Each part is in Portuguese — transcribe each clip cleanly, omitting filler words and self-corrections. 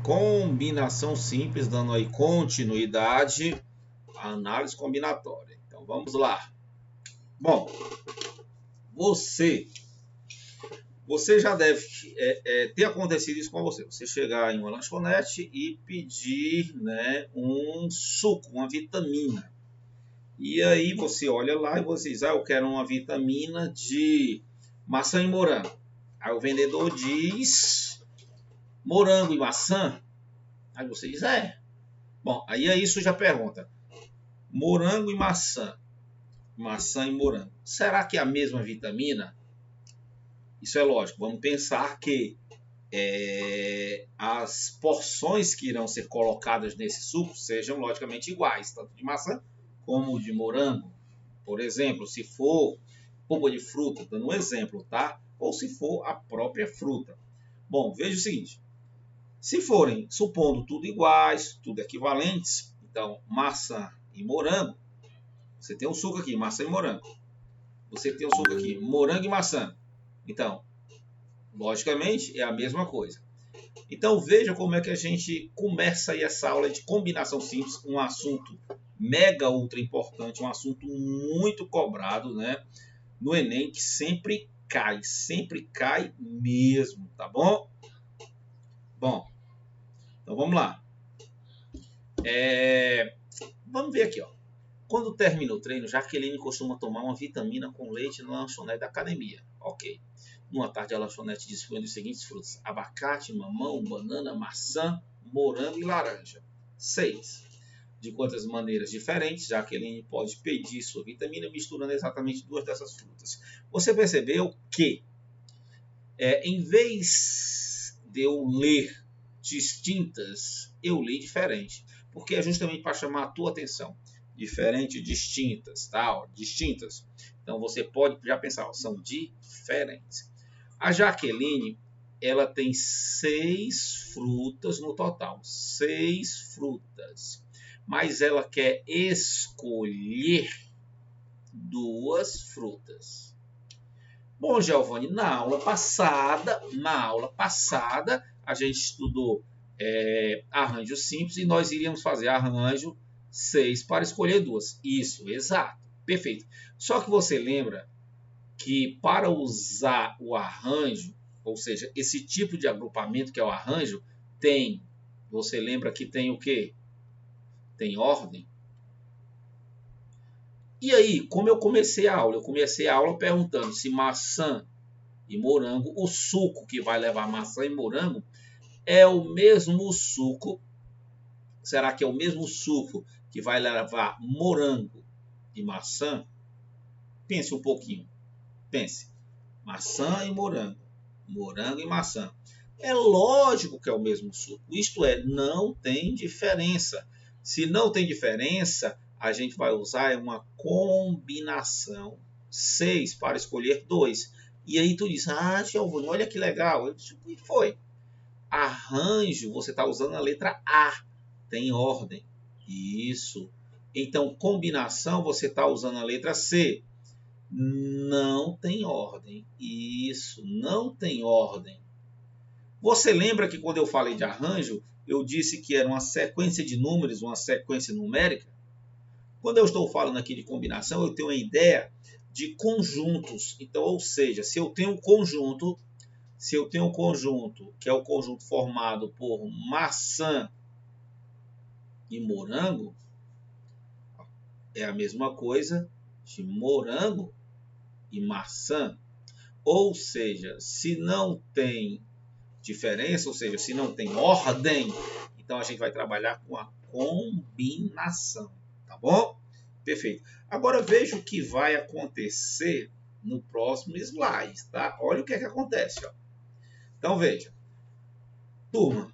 Combinação simples, dando aí continuidade à análise combinatória. Então vamos lá. Bom, você já deve ter acontecido isso com você. Você chegar em uma lanchonete e pedir, né, um suco, uma vitamina. E aí você olha lá e você diz, eu quero uma vitamina de maçã e morango. Aí o vendedor diz, morango e maçã? Aí você diz, Bom, aí isso já pergunta, morango e maçã, maçã e morango, será que é a mesma vitamina? Isso é lógico, vamos pensar que as porções que irão ser colocadas nesse suco sejam logicamente iguais, tanto de maçã como de morango. Por exemplo, se for polpa de fruta, dando um exemplo, tá? Ou se for a própria fruta. Bom, veja o seguinte, se forem, supondo tudo iguais, tudo equivalentes, então maçã e morango, você tem um suco aqui, maçã e morango. Você tem um suco aqui, morango e maçã. Então, logicamente, é a mesma coisa. Então, veja como é que a gente começa aí essa aula de combinação simples, um assunto mega ultra importante, um assunto muito cobrado, né, no Enem, que sempre cai mesmo, tá bom? Bom, então vamos lá. Vamos ver aqui, ó. Quando termina o treino, Jaqueline costuma tomar uma vitamina com leite na lanchonete da academia. Ok. Numa tarde, a lanchonete dispõe dos seguintes frutas: abacate, mamão, banana, maçã, morango e laranja. 6. De quantas maneiras diferentes Jaqueline pode pedir sua vitamina misturando exatamente duas dessas frutas? Você percebeu que, em vez de eu ler distintas, eu li diferente. Porque é justamente para chamar a tua atenção. Diferente, distintas, tá? Distintas. Então você pode já pensar, são diferentes. A Jaqueline, ela tem 6 frutas no total. 6 frutas. Mas ela quer escolher 2 frutas. Bom, Giovanni, na aula passada, a gente estudou arranjo simples e nós iríamos fazer arranjo 6 para escolher 2. Isso, exato, perfeito. Só que você lembra que para usar o arranjo, ou seja, esse tipo de agrupamento que é o arranjo, você lembra que tem o quê? Tem ordem. E aí, como eu comecei a aula? Eu comecei a aula perguntando se maçã e morango, o suco que vai levar maçã e morango, é o mesmo suco. Será que é o mesmo suco que vai levar morango e maçã? Pense um pouquinho. Pense. Maçã e morango. Morango e maçã. É lógico que é o mesmo suco. Isto é, não tem diferença. Se não tem diferença, a gente vai usar uma combinação 6 para escolher 2. E aí tu diz, Giovanni, olha que legal. Eu disse, o que foi? Arranjo, você está usando a letra A. Tem ordem. Isso. Então, combinação, você está usando a letra C. Não tem ordem. Isso, não tem ordem. Você lembra que quando eu falei de arranjo, eu disse que era uma sequência de números, uma sequência numérica? Quando eu estou falando aqui de combinação, eu tenho uma ideia de conjuntos. Então, ou seja, se eu tenho um conjunto, que é o conjunto formado por maçã e morango, é a mesma coisa de morango e maçã. Ou seja, se não tem diferença, ou seja, se não tem ordem, então a gente vai trabalhar com a combinação, tá bom? Perfeito. Agora veja o que vai acontecer no próximo slide, tá? Olha o que é que acontece, ó. Então veja, turma,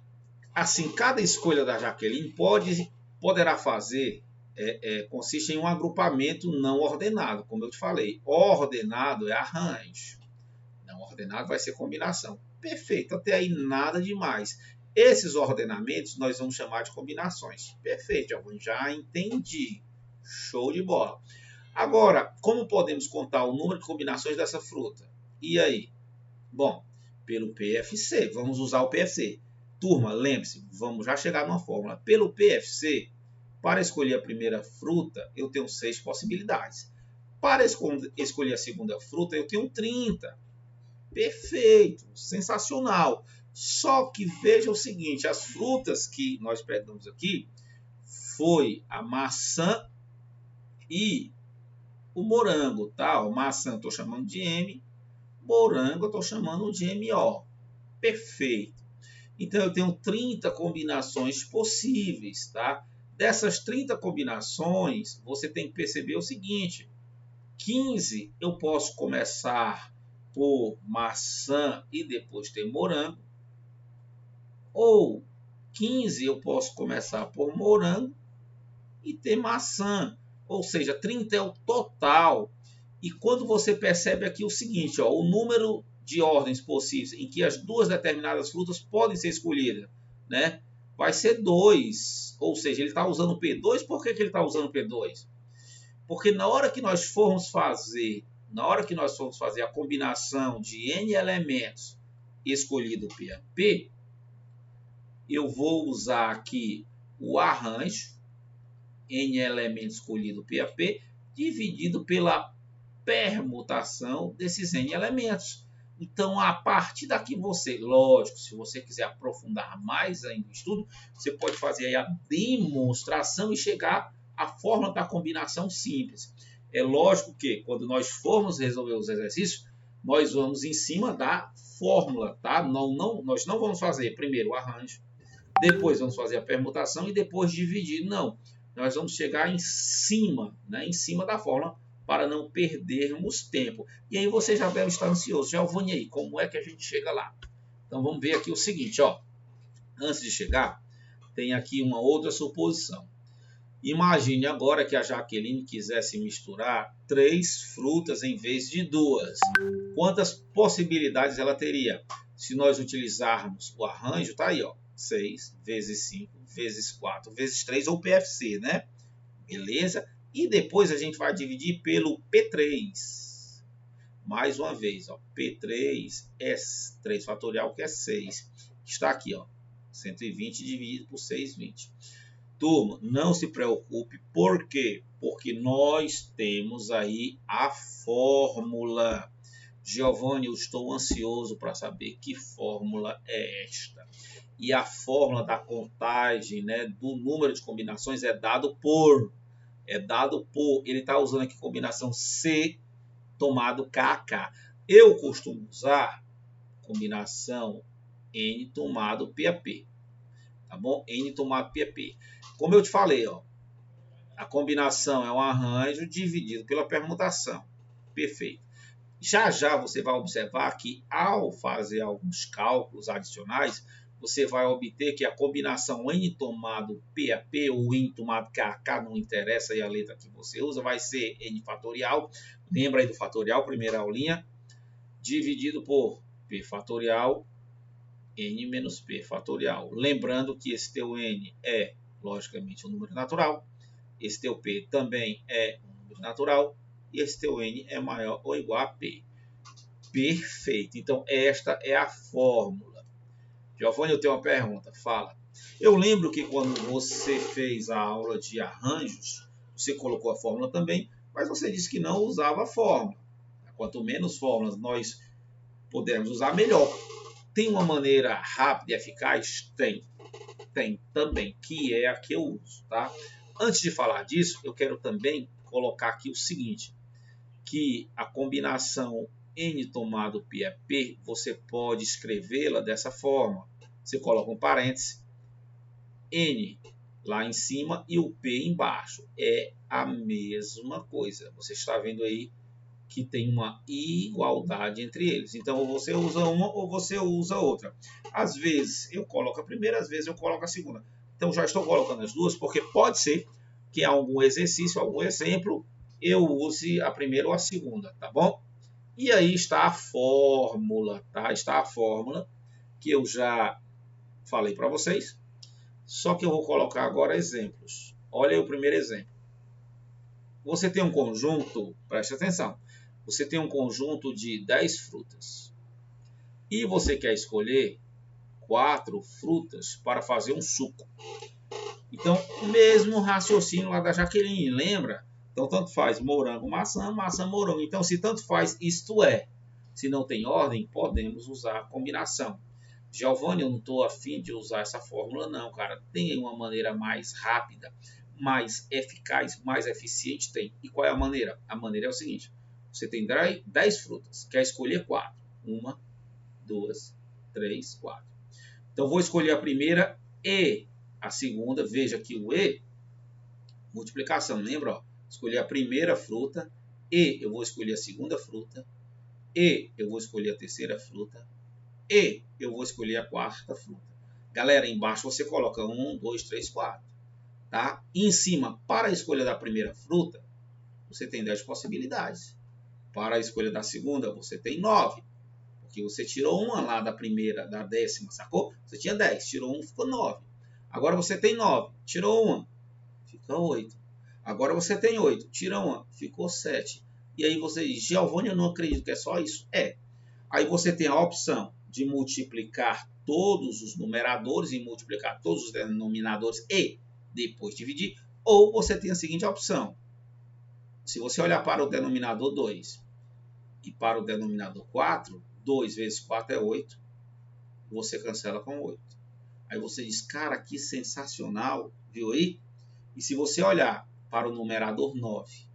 assim, cada escolha da Jaqueline poderá fazer, consiste em um agrupamento não ordenado, como eu te falei. Ordenado é arranjo, não ordenado vai ser combinação. Perfeito, até aí nada demais. Esses ordenamentos nós vamos chamar de combinações. Perfeito, já entendi. Show de bola. Agora, como podemos contar o número de combinações dessa fruta? E aí? Bom, pelo PFC, vamos usar o PFC. Turma, lembre-se, vamos já chegar numa fórmula. Pelo PFC, para escolher a primeira fruta, eu tenho 6 possibilidades. Para escolher a segunda fruta, eu tenho 30. Perfeito, sensacional. Só que veja o seguinte, as frutas que nós pegamos aqui foi a maçã e o morango, tá? O maçã eu estou chamando de M, morango eu estou chamando de MO. Perfeito. Então eu tenho 30 combinações possíveis, tá? Dessas 30 combinações, você tem que perceber o seguinte, 15 eu posso começar por maçã e depois ter morango, ou 15 eu posso começar por morango e ter maçã, ou seja, 30 é o total. E quando você percebe aqui o seguinte, ó, o número de ordens possíveis em que as duas determinadas frutas podem ser escolhidas, né? Vai ser 2, ou seja, ele está usando P2, por que ele está usando P2? Porque na hora que nós formos fazer a combinação de N elementos escolhido P a P, eu vou usar aqui o arranjo, N elementos escolhido P a P, dividido pela permutação desses N elementos. Então, a partir daqui você, lógico, se você quiser aprofundar mais ainda o estudo, você pode fazer aí a demonstração e chegar à fórmula da combinação simples. É lógico que quando nós formos resolver os exercícios, nós vamos em cima da fórmula, tá? Nós não vamos fazer primeiro o arranjo, depois vamos fazer a permutação e depois dividir. Não, nós vamos chegar em cima, né? Em cima da fórmula, para não perdermos tempo. E aí você já deve estar ansioso. Giovanni, aí, como é que a gente chega lá? Então vamos ver aqui o seguinte, ó. Antes de chegar, tem aqui uma outra suposição. Imagine agora que a Jaqueline quisesse misturar 3 frutas em vez de 2. Quantas possibilidades ela teria? Se nós utilizarmos o arranjo, tá aí, ó. 6 vezes 5 vezes 4 vezes 3, ou PFC, né? Beleza? E depois a gente vai dividir pelo P3. Mais uma vez, ó, P3 é 3 fatorial, que é 6. Está aqui, ó, 120 dividido por 620. Turma, não se preocupe. Por quê? Porque nós temos aí a fórmula. Giovanni, eu estou ansioso para saber que fórmula é esta. E a fórmula da contagem, né, do número de combinações é dado por... ele está usando aqui combinação C tomado KK. Eu costumo usar combinação N tomado PAP. Tá bom? N tomado PAP. Como eu te falei, ó, a combinação é um arranjo dividido pela permutação. Perfeito. Já já você vai observar que ao fazer alguns cálculos adicionais, você vai obter que a combinação N tomado PAP ou N tomado KK, não interessa aí a letra que você usa, vai ser N fatorial. Lembra aí do fatorial, primeira aulinha, dividido por P fatorial, N menos P fatorial. Lembrando que esse teu N é, logicamente, um número natural. Esse teu P também é um número natural. E esse teu N é maior ou igual a P. Perfeito. Então, esta é a fórmula. Giovanni, eu tenho uma pergunta. Fala. Eu lembro que quando você fez a aula de arranjos, você colocou a fórmula também, mas você disse que não usava a fórmula. Quanto menos fórmulas nós pudermos usar, melhor. Tem uma maneira rápida e eficaz? Tem. Tem também, que é a que eu uso, tá? Antes de falar disso, eu quero também colocar aqui o seguinte, que a combinação N tomado PAP, você pode escrevê-la dessa forma. Você coloca um parêntese, N lá em cima e o P embaixo. É a mesma coisa. Você está vendo aí que tem uma igualdade entre eles. Então, ou você usa uma ou você usa outra. Às vezes eu coloco a primeira, às vezes eu coloco a segunda. Então, já estou colocando as duas, porque pode ser que em algum exercício, algum exemplo, eu use a primeira ou a segunda, tá bom? E aí está a fórmula, tá? Está a fórmula que eu já falei para vocês. Só que eu vou colocar agora exemplos. Olha aí o primeiro exemplo. Você tem um conjunto, preste atenção, você tem um conjunto de 10 frutas. E você quer escolher 4 frutas para fazer um suco. Então, o mesmo raciocínio lá da Jaqueline, lembra? Então, tanto faz morango, maçã, maçã, morango. Então, se tanto faz, isto é, se não tem ordem, podemos usar a combinação. Giovanni, eu não estou afim de usar essa fórmula, não, cara. Tem uma maneira mais rápida, mais eficaz, mais eficiente? Tem. E qual é a maneira? A maneira é o seguinte: você tem 10 frutas, quer escolher 4. 1, 2, 3, 4. Então, vou escolher a primeira e a segunda. Veja que o E, multiplicação, lembra? Ó, escolher a primeira fruta e eu vou escolher a segunda fruta e eu vou escolher a terceira fruta e eu vou escolher a quarta fruta. Galera, embaixo você coloca 1, 2, 3, 4. Tá? E em cima, para a escolha da primeira fruta, você tem 10 possibilidades. Para a escolha da segunda, você tem 9. Porque você tirou uma lá da primeira, da décima, sacou? Você tinha 10, tirou 1, ficou 9. Agora você tem 9, tirou 1, fica 8. Agora você tem 8, tira 1, ficou 7. E aí você diz, Giovanni, eu não acredito que é só isso. É. Aí você tem a opção de multiplicar todos os numeradores e multiplicar todos os denominadores e depois dividir. Ou você tem a seguinte opção. Se você olhar para o denominador 2 e para o denominador 4, 2 vezes 4 é 8. Você cancela com 8. Aí você diz, cara, que sensacional. Viu aí? E se você olhar para o numerador 9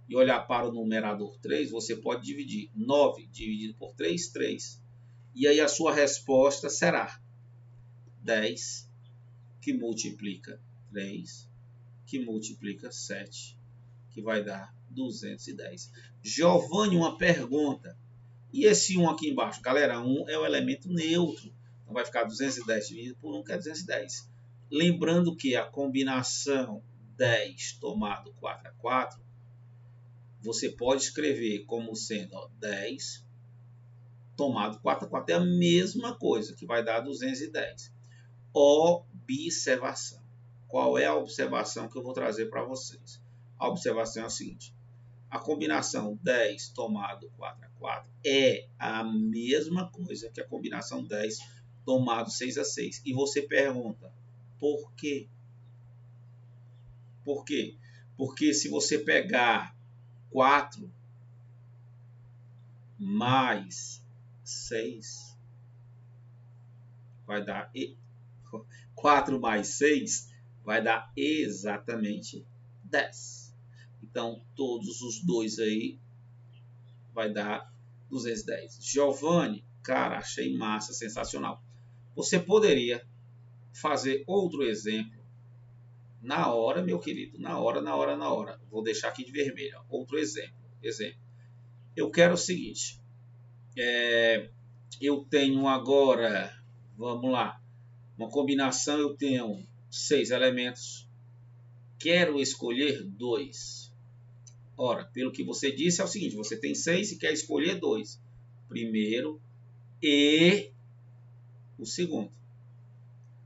e olhar para o numerador 3, você pode dividir 9 dividido por 3, 3. E aí a sua resposta será 10, que multiplica 3, que multiplica 7, que vai dar 210. Giovanni, uma pergunta. E esse 1 aqui embaixo? Galera, 1 é o elemento neutro. Então vai ficar 210 dividido por 1, que é 210. Lembrando que a combinação 10 tomado 4 a 4, você pode escrever como sendo 10 tomado 4 a 4. É a mesma coisa, que vai dar 210. Observação. Qual é a observação que eu vou trazer para vocês? A observação é a seguinte. A combinação 10 tomado 4 a 4 é a mesma coisa que a combinação 10 tomado 6 a 6. E você pergunta, por quê? Por quê? Porque se você pegar 4 mais 6, vai dar 4 mais 6 vai dar exatamente 10. Então, todos os dois aí vai dar 210. Giovanni, cara, achei massa, sensacional. Você poderia fazer outro exemplo na hora, meu querido, na hora. Vou deixar aqui de vermelho. Outro exemplo. Eu quero o seguinte. Eu tenho agora, vamos lá, uma combinação, eu tenho 6 elementos. Quero escolher 2. Ora, pelo que você disse, é o seguinte, você tem 6 e quer escolher 2. Primeiro e o segundo.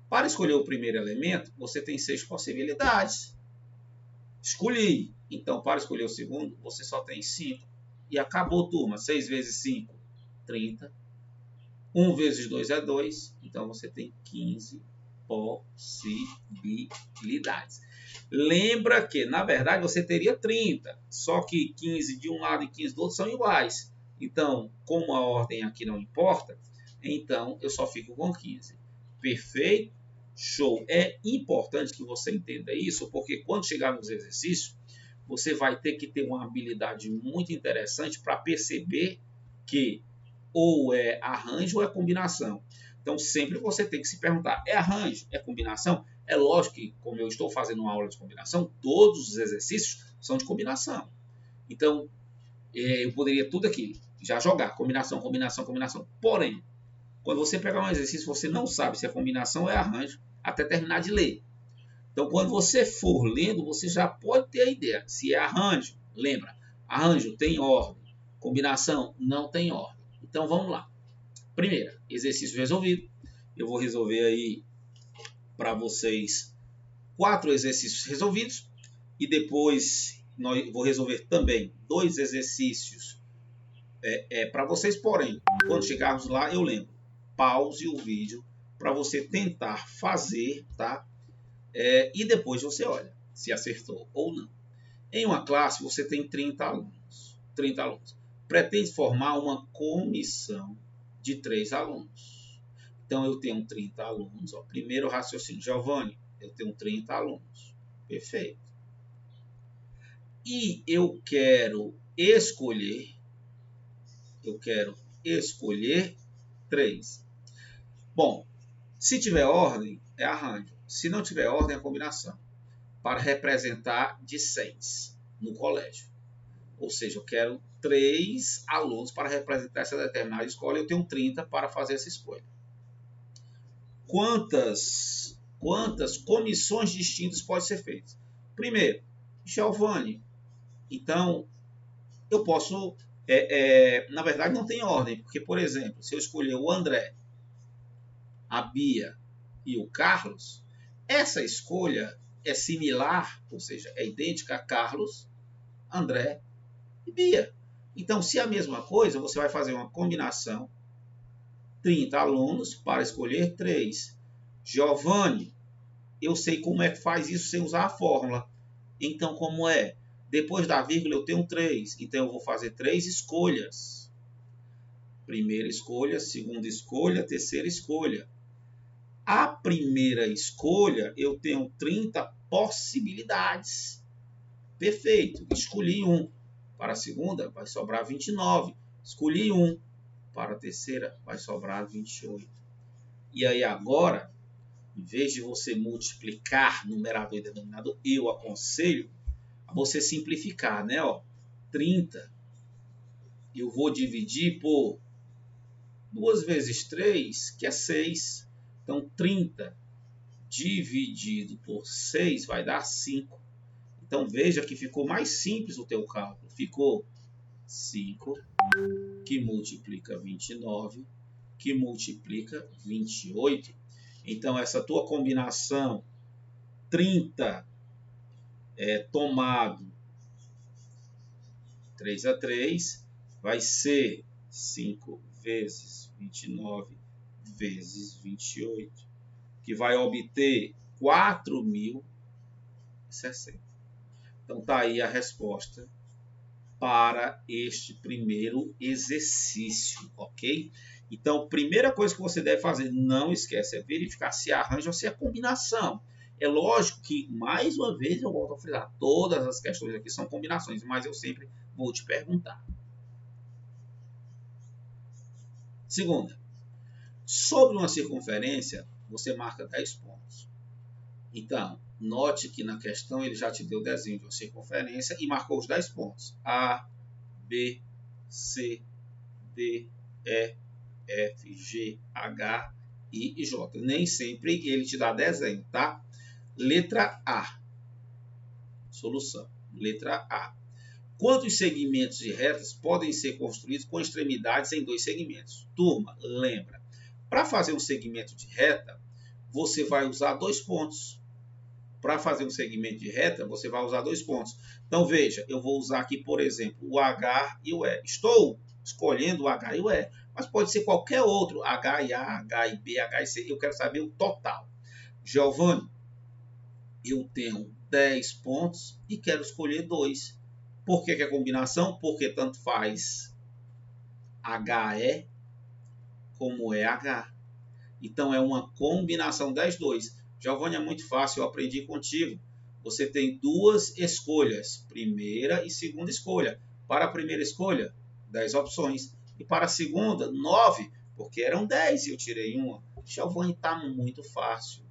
Para escolher o primeiro elemento, você tem 6 possibilidades. Escolhi. Então, para escolher o segundo, você só tem 5. E acabou, turma. 6 vezes 5, 30. 1 vezes 2 é 2. Então, você tem 15 possibilidades. Lembra que, na verdade, você teria 30. Só que 15 de um lado e 15 do outro são iguais. Então, como a ordem aqui não importa, então eu só fico com 15. Perfeito? Show. É importante que você entenda isso, porque quando chegar nos exercícios, você vai ter que ter uma habilidade muito interessante para perceber que ou é arranjo ou é combinação. Então, sempre você tem que se perguntar, é arranjo? É combinação? É lógico que, como eu estou fazendo uma aula de combinação, todos os exercícios são de combinação. Então, eu poderia tudo aqui, já jogar, combinação. Porém, quando você pegar um exercício, você não sabe se é combinação ou é arranjo, até terminar de ler. Então, quando você for lendo, você já pode ter a ideia. Se é arranjo, lembra, arranjo tem ordem, combinação não tem ordem. Então, vamos lá. Primeiro, exercício resolvido. Eu vou resolver aí para vocês 4 exercícios resolvidos. E depois, vou resolver também 2 exercícios para vocês. Porém, quando chegarmos lá, eu lembro. Pause o vídeo para você tentar fazer, tá? E depois você olha se acertou ou não. Em uma classe, você tem 30 alunos. 30 alunos. Pretende formar uma comissão de 3 alunos. Então, eu tenho 30 alunos. Ó. Primeiro raciocínio, Giovanni, eu tenho 30 alunos. Perfeito. E eu quero escolher 3. Bom, se tiver ordem, é arranjo. Se não tiver ordem, é combinação. Para representar de 6 no colégio. Ou seja, eu quero 3 alunos para representar essa determinada escola. Eu tenho 30 para fazer essa escolha. Quantas comissões distintas podem ser feitas? Primeiro, Giovanni. Então, eu posso... na verdade, não tem ordem. Porque, por exemplo, se eu escolher o André, a Bia e o Carlos, essa escolha é similar, ou seja, é idêntica a Carlos, André e Bia. Então, se é a mesma coisa, você vai fazer uma combinação, 30 alunos para escolher 3. Giovanni, eu sei como é que faz isso sem usar a fórmula. Então, como é? Depois da vírgula eu tenho 3. Então, eu vou fazer 3 escolhas. Primeira escolha, segunda escolha, terceira escolha. A primeira escolha, eu tenho 30 possibilidades. Perfeito, escolhi 1. Para a segunda, vai sobrar 29. Escolhi 1. Para a terceira, vai sobrar 28. E aí agora, em vez de você multiplicar numerador e denominador, eu aconselho a você simplificar, né? 30, eu vou dividir por 2 vezes 3, que é 6. Então, 30 dividido por 6 vai dar 5. Então, veja que ficou mais simples o teu cálculo. Ficou 5, que multiplica 29, que multiplica 28. Então, essa tua combinação 30 tomado 3 a 3 vai ser 5 vezes 29 vezes 28, que vai obter 4.060. Então, está aí a resposta para este primeiro exercício, ok? Então, primeira coisa que você deve fazer, não esquece, é verificar se é arranjo ou se é combinação. É lógico que, mais uma vez, eu volto a frisar, todas as questões aqui são combinações, mas eu sempre vou te perguntar. Segunda, sobre uma circunferência, você marca 10 pontos. Então, note que na questão ele já te deu o desenho de uma circunferência e marcou os 10 pontos. A, B, C, D, E, F, G, H, I e J. Nem sempre ele te dá desenho, tá? Letra A. Solução. Letra A. Quantos segmentos de retas podem ser construídos com extremidades em 2 segmentos? Turma, lembra. Para fazer um segmento de reta, você vai usar 2 pontos. Para fazer um segmento de reta, você vai usar 2 pontos. Então, veja, eu vou usar aqui, por exemplo, o H e o E. Estou escolhendo o H e o E, mas pode ser qualquer outro, H e A, H e B, H e C. Eu quero saber o total. Giovanni, eu tenho 10 pontos e quero escolher 2. Por que é combinação? Porque tanto faz HE como EH. Então, é uma combinação das 2. Giovanni, é muito fácil, eu aprendi contigo. Você tem 2 escolhas, primeira e segunda escolha. Para a primeira escolha, 10 opções. E para a segunda, 9, porque eram 10 e eu tirei uma. Giovanni, está muito fácil.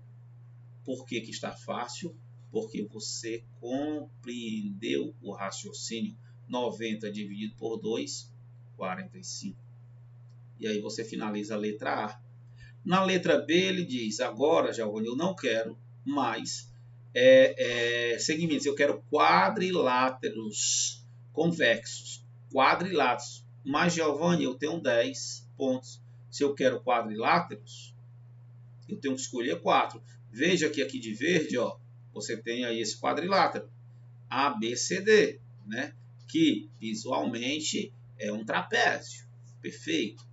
Por que que está fácil? Porque você compreendeu o raciocínio. 90 dividido por 2, 45. E aí você finaliza a letra A. Na letra B ele diz, agora, Giovanni, eu não quero mais segmentos, eu quero quadriláteros convexos. Quadriláteros. Mas, Giovanni, eu tenho 10 pontos. Se eu quero quadriláteros, eu tenho que escolher 4. Veja que aqui de verde, você tem aí esse quadrilátero, A, B, C, D, né? Que visualmente é um trapézio. Perfeito?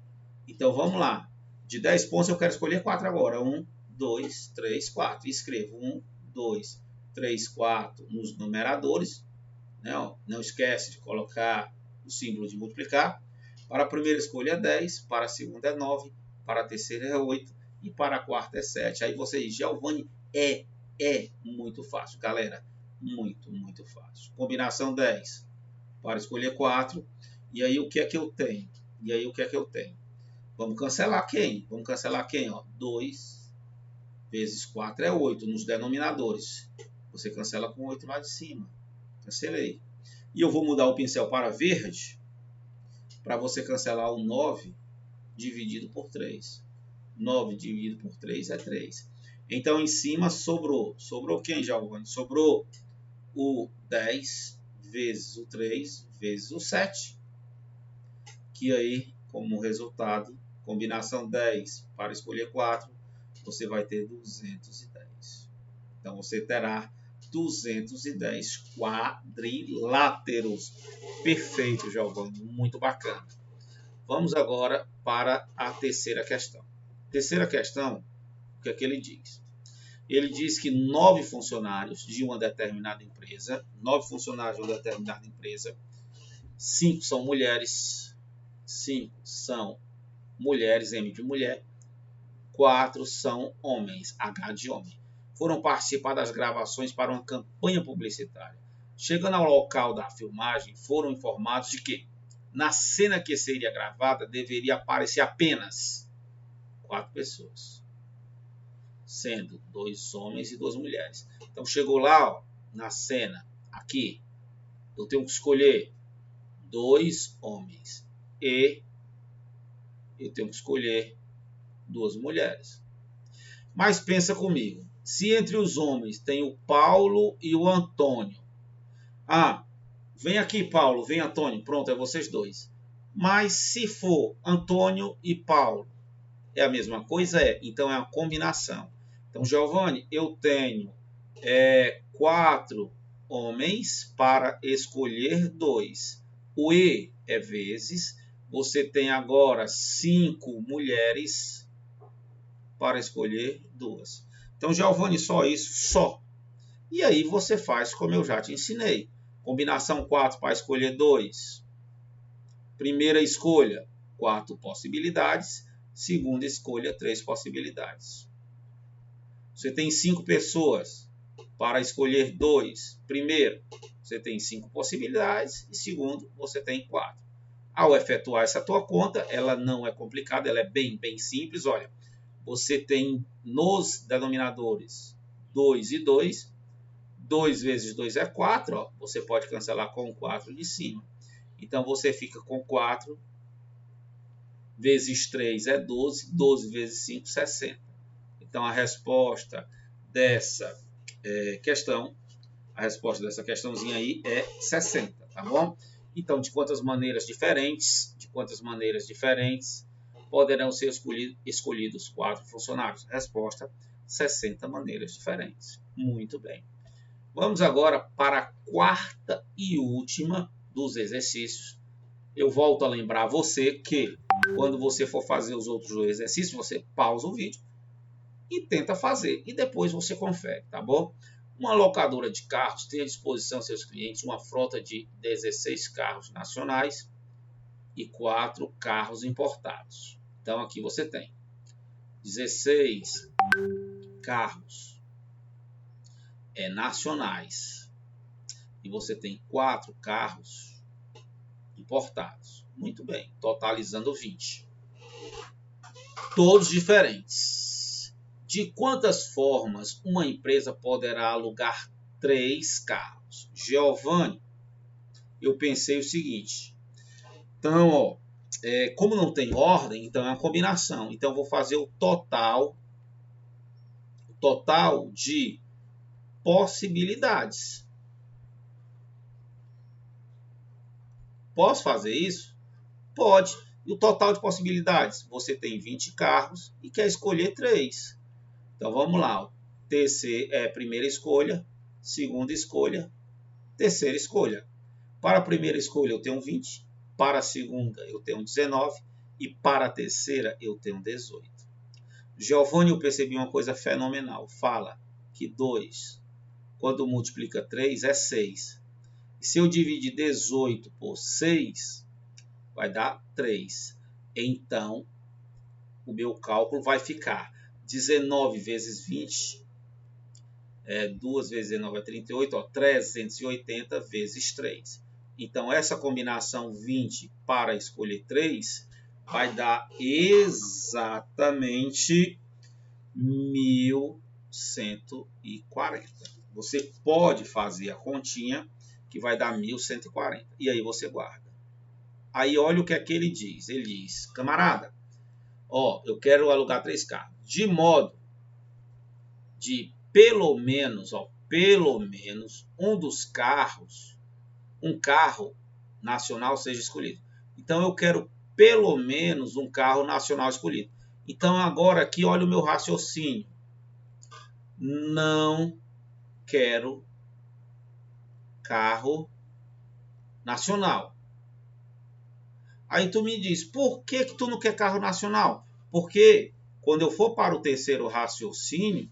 Então, vamos lá. De 10 pontos eu quero escolher 4 agora. 1, 2, 3, 4. Escrevo 1, 2, 3, 4 nos numeradores. Não esquece de colocar o símbolo de multiplicar. Para a primeira escolha é 10, para a segunda é 9, para a terceira é 8 e para a quarta é 7. Aí você diz, Giovanni, é muito fácil, galera. Muito fácil. Combinação 10 para escolher 4. E aí o que é que eu tenho? Vamos cancelar quem? Ó. 2 vezes 4 é 8 nos denominadores. Você cancela com 8 lá de cima. Cancelei. E eu vou mudar o pincel para verde para você cancelar o 9 dividido por 3. 9 dividido por 3 é 3. Então, em cima sobrou. Sobrou quem, Giovanni? Sobrou o 10 vezes o 3 vezes o 7. Que aí, como resultado, combinação 10 para escolher 4, você vai ter 210. Então, você terá 210 quadriláteros. Perfeito, Giovanni. Muito bacana. Vamos agora para a terceira questão. Terceira questão, o que é que ele diz? Ele diz que 9 funcionários de uma determinada empresa, 5 são mulheres, M de mulher, 4 são homens, H de homem. Foram participar das gravações para uma campanha publicitária. Chegando ao local da filmagem, foram informados de que na cena que seria gravada deveria aparecer apenas 4 pessoas, sendo 2 homens e 2 mulheres. Então chegou lá, ó, na cena, aqui, eu tenho que escolher 2 homens e eu tenho que escolher 2 mulheres. Mas pensa comigo, se entre os homens tem o Paulo e o Antônio, vem aqui Paulo, vem Antônio, pronto, é vocês dois. Mas se for Antônio e Paulo, é a mesma coisa? Então é uma combinação. Então, Giovanni, eu tenho 4 homens para escolher 2. O E é vezes. Você tem agora 5 mulheres para escolher 2. Então, Giovanni, só isso? Só. E aí você faz como eu já te ensinei. Combinação 4 para escolher 2. Primeira escolha, 4 possibilidades. Segunda escolha, 3 possibilidades. Você tem 5 pessoas para escolher 2. Primeiro, você tem 5 possibilidades. E segundo, você tem 4. Ao efetuar essa tua conta, ela não é complicada, ela é bem simples. Olha, você tem nos denominadores 2 e 2. 2 vezes 2 é 4. Ó. Você pode cancelar com o 4 de cima. Então, você fica com 4 vezes 3 é 12. 12 vezes 5, 60. Então, a resposta dessa questão, a resposta dessa questãozinha aí é 60, tá bom? Então, de quantas maneiras diferentes poderão ser escolhidos 4 funcionários? Resposta, 60 maneiras diferentes. Muito bem. Vamos agora para a quarta e última dos exercícios. Eu volto a lembrar você que quando você for fazer os outros exercícios, você pausa o vídeo e tenta fazer. E depois você confere, tá bom? Uma locadora de carros tem à disposição seus clientes uma frota de 16 carros nacionais e 4 carros importados. Então aqui você tem 16 carros nacionais e você tem 4 carros importados. Muito bem, totalizando 20. Todos diferentes. De quantas formas uma empresa poderá alugar 3 carros? Giovanni, eu pensei o seguinte. Então, ó, como não tem ordem, então é uma combinação. Então, eu vou fazer o total de possibilidades. Posso fazer isso? Pode. E o total de possibilidades? Você tem 20 carros e quer escolher 3. Então, vamos lá. Primeira escolha, segunda escolha, terceira escolha. Para a primeira escolha, eu tenho 20. Para a segunda, eu tenho 19. E para a terceira, eu tenho 18. Giovanni, eu percebi uma coisa fenomenal. Fala que 2, quando multiplica 3, é 6. E se eu dividir 18 por 6, vai dar 3. Então, o meu cálculo vai ficar 19 vezes 20, 2 vezes 19 é 38, 380 vezes 3. Então, essa combinação 20 para escolher 3 vai dar exatamente 1140. Você pode fazer a continha que vai dar 1140. E aí você guarda. Aí olha o que é que ele diz. Ele diz, camarada, eu quero alugar 3 carros. De modo de pelo menos um dos carros, um carro nacional seja escolhido. Então eu quero pelo menos um carro nacional escolhido. Então agora aqui olha o meu raciocínio. Não quero carro nacional. Aí tu me diz, por que tu não quer carro nacional? Porque quando eu for para o terceiro raciocínio,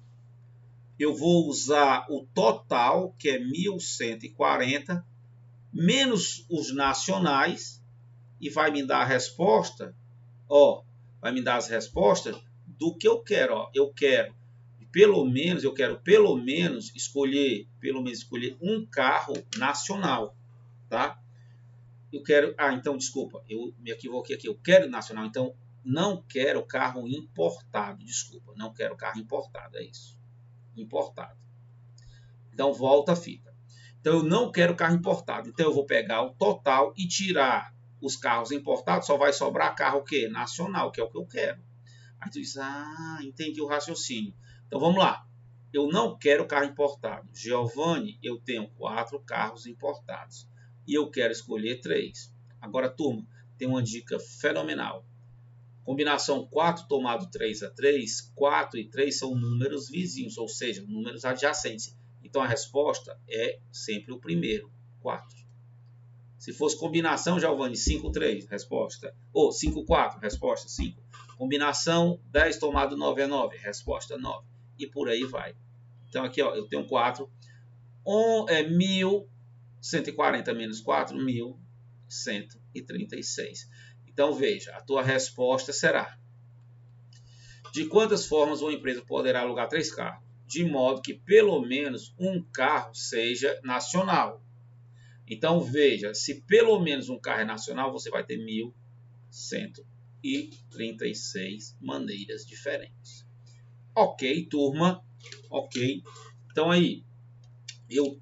eu vou usar o total, que é 1140, menos os nacionais, e vai me dar a resposta, vai me dar as respostas do que eu quero. Eu quero pelo menos escolher um carro nacional, tá? Então desculpa, eu me equivoquei aqui. Eu quero nacional, então não quero carro importado, desculpa, não quero carro importado, é isso. Importado. Então volta a fita. Então eu não quero carro importado, então eu vou pegar o total e tirar os carros importados, só vai sobrar carro o quê? Nacional, que é o que eu quero. Aí tu diz, entendi o raciocínio. Então vamos lá. Eu não quero carro importado. Giovanni, eu tenho 4 carros importados. E eu quero escolher 3. Agora, turma, tem uma dica fenomenal. Combinação 4 tomado 3 a 3, 4 e 3 são números vizinhos, ou seja, números adjacentes. Então a resposta é sempre o primeiro, 4. Se fosse combinação, Giovanni, 5, 3, resposta. 5, 4, resposta 5. Combinação 10 tomado 9 é 9, resposta 9. E por aí vai. Então aqui eu tenho 4. 1.140 menos 4, 1.136. Então veja, a tua resposta será: de quantas formas uma empresa poderá alugar 3 carros? De modo que pelo menos um carro seja nacional. Então veja, se pelo menos um carro é nacional, você vai ter 1.136 maneiras diferentes. Ok, turma? Ok. Então aí, eu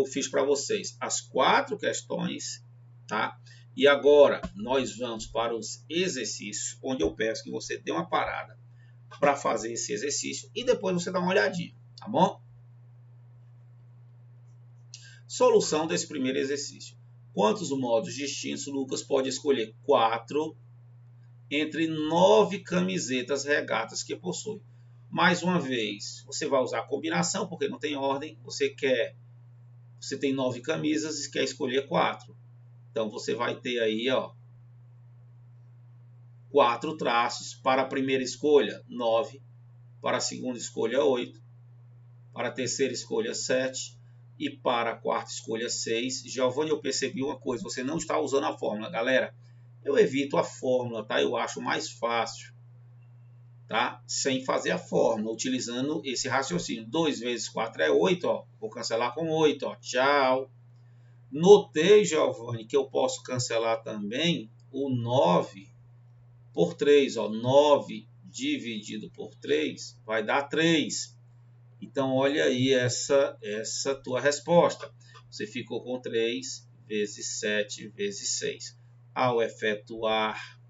fiz para vocês as 4 questões, tá? E agora nós vamos para os exercícios, onde eu peço que você dê uma parada para fazer esse exercício e depois você dá uma olhadinha, tá bom? Solução desse primeiro exercício. Quantos modos distintos Lucas pode escolher? 4 entre 9 camisetas regatas que possui. Mais uma vez, você vai usar a combinação, porque não tem ordem. Você tem 9 camisas e quer escolher 4. Então, você vai ter aí, 4 traços. Para a primeira escolha, 9. Para a segunda escolha, 8. Para a terceira escolha, 7. E para a quarta escolha, 6. Giovanni, eu percebi uma coisa. Você não está usando a fórmula. Galera, eu evito a fórmula, tá? Eu acho mais fácil, tá? Sem fazer a fórmula, utilizando esse raciocínio. 2 vezes 4 é 8, Vou cancelar com 8, Tchau. Notei, Giovanni, que eu posso cancelar também o 9 por 3, 9 dividido por 3 vai dar 3. Então, olha aí essa tua resposta. Você ficou com 3 vezes 7 vezes 6. Ao efetuar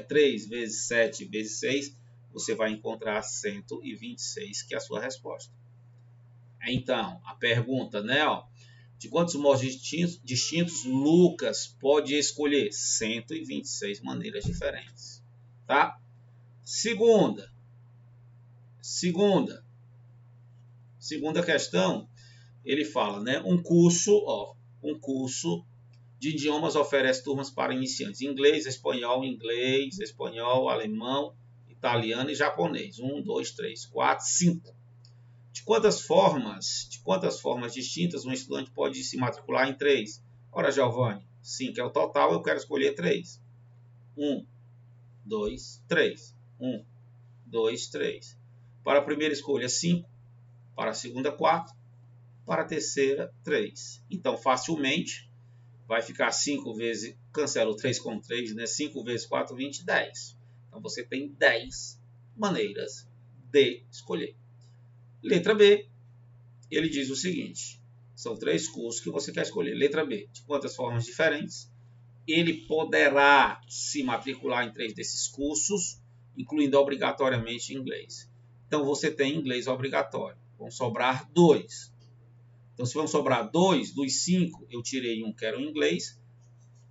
3 vezes 7 vezes 6, você vai encontrar 126, que é a sua resposta. Então, a pergunta, né? De quantos modos distintos Lucas pode escolher? 126 maneiras diferentes. Tá? Segunda questão, ele fala, né? Um curso de idiomas oferece turmas para iniciantes. Inglês, espanhol, alemão, italiano e japonês. 1, 2, 3, 4, 5. De quantas formas distintas um estudante pode se matricular em 3? Ora, Giovanni, 5 é o total, eu quero escolher 3. 1, 2, 3. 1, 2, 3. Para a primeira escolha, 5. Para a segunda, 4. Para a terceira, 3. Então, facilmente, vai ficar 5 vezes... Cancela o 3 com 3, né? 5 vezes 4, 20, 10. Então, você tem 10 maneiras de escolher. Letra B, ele diz o seguinte. São 3 cursos que você quer escolher. Letra B, de quantas formas diferentes? Ele poderá se matricular em 3 desses cursos, incluindo obrigatoriamente inglês. Então, você tem inglês obrigatório. Vão sobrar 2. Então, se vão sobrar 2, dos 5, eu tirei um que era o inglês,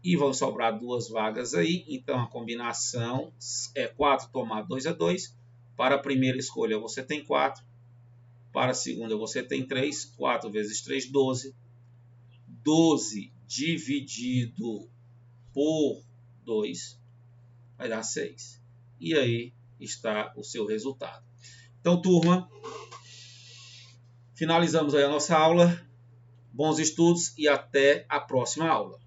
e vão sobrar 2 vagas aí. Então, a combinação é 4 tomar 2 a 2. Para a primeira escolha, você tem 4. Para a segunda, você tem 3. 4 vezes 3, 12. 12 dividido por 2 vai dar 6. E aí está o seu resultado. Então, turma, finalizamos aí a nossa aula. Bons estudos e até a próxima aula.